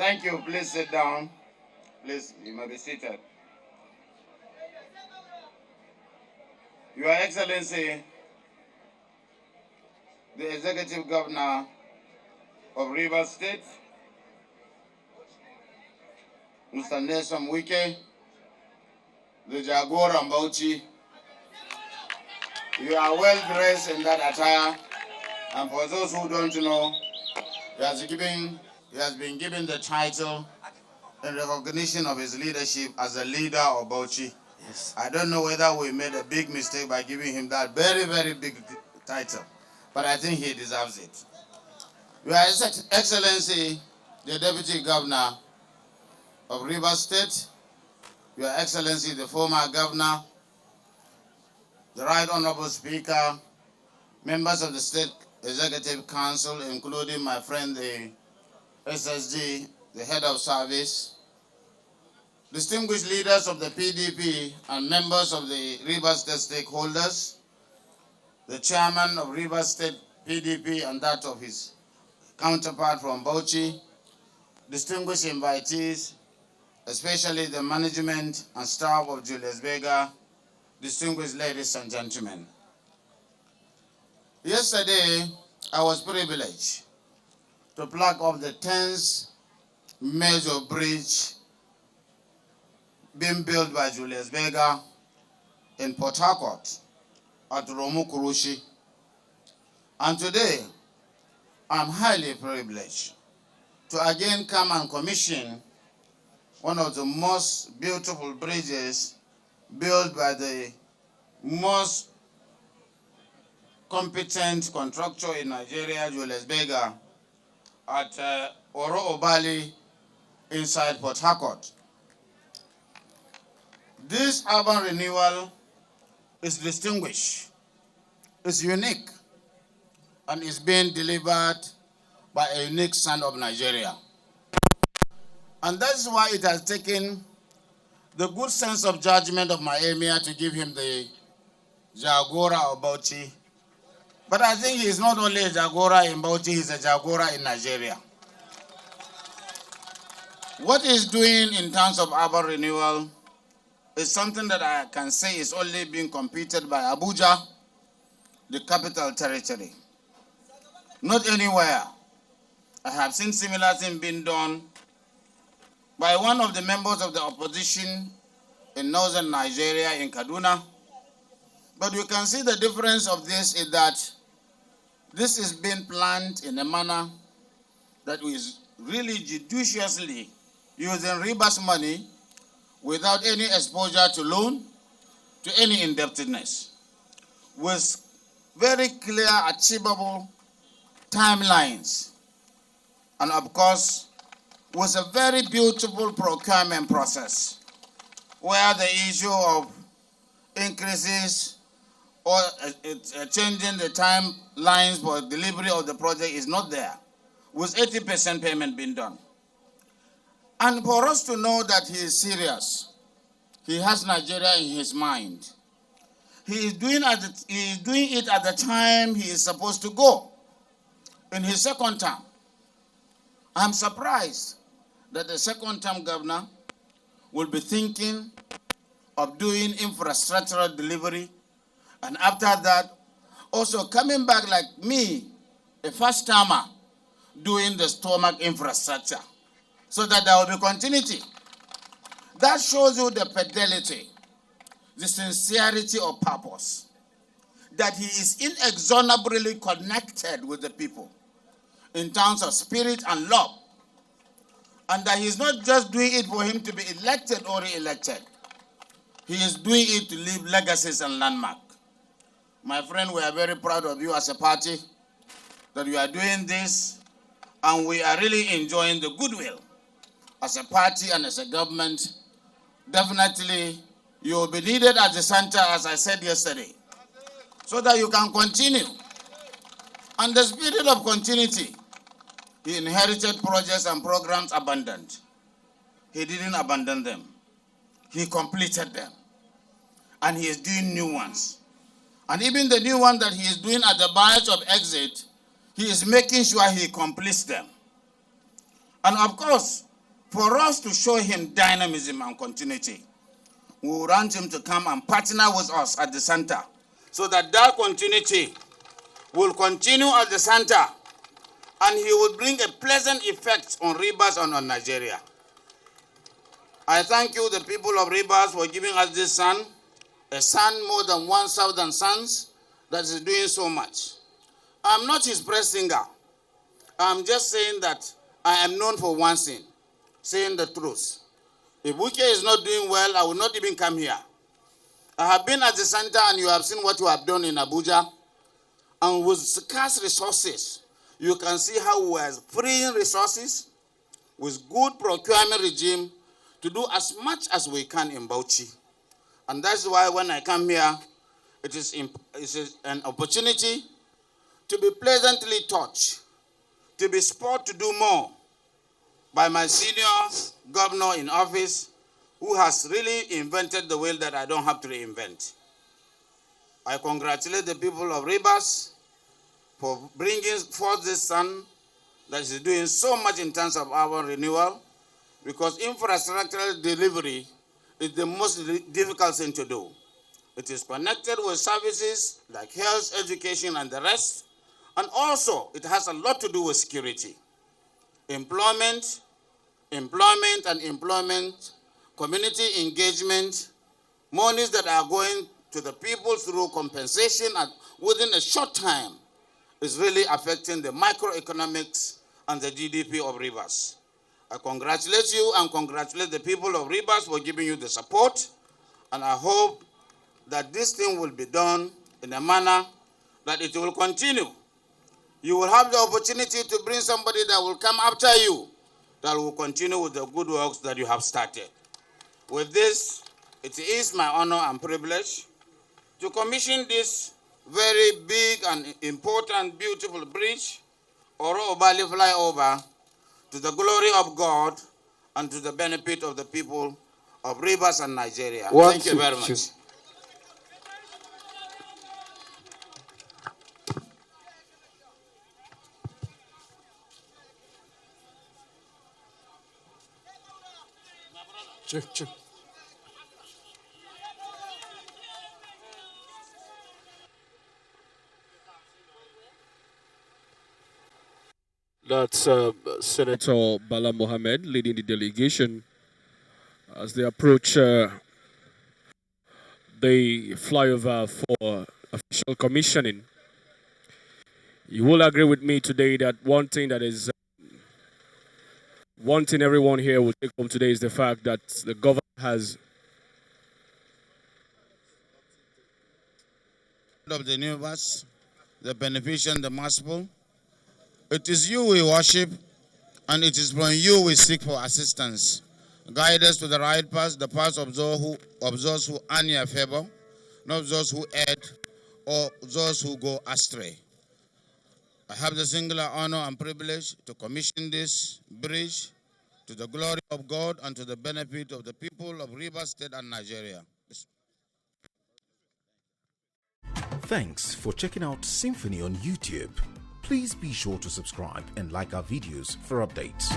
Thank you. Please sit down. Please, you may be seated. Your Excellency, the Executive Governor of Rivers State, Mr. Nelson Wike, the Jaguar and Bauchi, you are well dressed in that attire, and for those who don't know, he has been given the title in recognition of his leadership as the leader of Bauchi. Yes. I don't know whether we made a big mistake by giving him that very, very big title, but I think he deserves it. Your Excellency, the Deputy Governor of Rivers State, Your Excellency, the former Governor, the Right Honorable Speaker, members of the State Executive Council, including my friend, the SSG, the Head of Service, distinguished leaders of the PDP and members of the Rivers State stakeholders, the Chairman of Rivers State PDP and that of his counterpart from Bauchi, distinguished invitees, especially the management and staff of Julius Berger, distinguished ladies and gentlemen. Yesterday, I was privileged to plug off the 10th major bridge being built by Julius Berger in Port Harcourt at Romukurushi. And today, I'm highly privileged to again come and commission one of the most beautiful bridges built by the most competent contractor in Nigeria, Julius Berger, at Oro Obali inside Port Harcourt. This urban renewal is distinguished, is unique, and is being delivered by a unique son of Nigeria. And that's why it has taken the good sense of judgment of my emir to give him the Jagora of Bauchi. But I think he's not only a Jagora in Bauchi, he's a Jagora in Nigeria. What he's doing in terms of urban renewal is something that I can say is only being competed by Abuja, the capital territory. Not anywhere. I have seen similar things being done by one of the members of the opposition in northern Nigeria, in Kaduna. But you can see the difference of this is that this is being planned in a manner that is really judiciously using Rivers money without any exposure to loan, to any indebtedness, with very clear, achievable timelines, and of course, with a very beautiful procurement process, where the issue of increases or changing the timelines for delivery of the project is not there, with 80% payment being done. And for us to know that he is serious, he has Nigeria in his mind. He is doing it at the time he is supposed to go, in his second term. I'm surprised that the second-term governor will be thinking of doing infrastructural delivery, and after that, also coming back like me, a first-timer, doing the stomach infrastructure, so that there will be continuity. That shows you the fidelity, the sincerity of purpose, that he is inexorably connected with the people in terms of spirit and love, and that he's not just doing it for him to be elected or re-elected. He is doing it to leave legacies and landmark. My friend, we are very proud of you as a party, that you are doing this, and we are really enjoying the goodwill as a party and as a government. Definitely, you will be needed at the center, as I said yesterday, so that you can continue. And the spirit of continuity, he inherited projects and programs abandoned. He didn't abandon them. He completed them. And he is doing new ones. And even the new one that he is doing at the bias of exit, he is making sure he completes them. And of course, For us to show him dynamism and continuity, we want him to come and partner with us at the center so that continuity will continue at the center and he will bring a pleasant effect on Rivers and on Nigeria. I thank you, the people of Rivers, for giving us this son, a son more than 1,000 sons that is doing so much. I'm not his praise singer. I'm just saying that I am known for one thing, saying the truth. If Wike is not doing well, I will not even come here. I have been at the center and you have seen what you have done in Abuja. And with scarce resources, you can see how we are freeing resources with good procurement regime to do as much as we can in Bauchi. And that's why when I come here, it is an opportunity to be pleasantly touched, to be spurred to do more by my senior governor in office, who has really invented the wheel that I don't have to reinvent. I congratulate the people of Rivers for bringing forth this son that is doing so much in terms of our renewal, because infrastructural delivery is the most difficult thing to do. It is connected with services like health, education, and the rest, and also it has a lot to do with security. Employment, community engagement, monies that are going to the people through compensation and within a short time is really affecting the microeconomics and the GDP of Rivers. I congratulate you and congratulate the people of Rivers for giving you the support, and I hope that this thing will be done in a manner that it will continue. You will have the opportunity to bring somebody that will come after you, that will continue with the good works that you have started. With this, it is my honor and privilege to commission this very big and important, beautiful bridge, Oro Obali flyover, to the glory of God and to the benefit of the people of Rivers and Nigeria. Thank you very much. Check. That's Senator Bauchi-Mohammed leading the delegation as they approach the flyover for official commissioning. You will agree with me today that one thing everyone here will take home today is the fact that the government has of the universe, the beneficent, the merciful. It is you we worship, and it is from you we seek for assistance. Guide us to the right path, the path of those who earn your favor, not those who err or those who go astray. I have the singular honor and privilege to commission this bridge to the glory of God and to the benefit of the people of Rivers State and Nigeria. Thanks for checking out SYMFONI on YouTube. Please be sure to subscribe and like our videos for updates.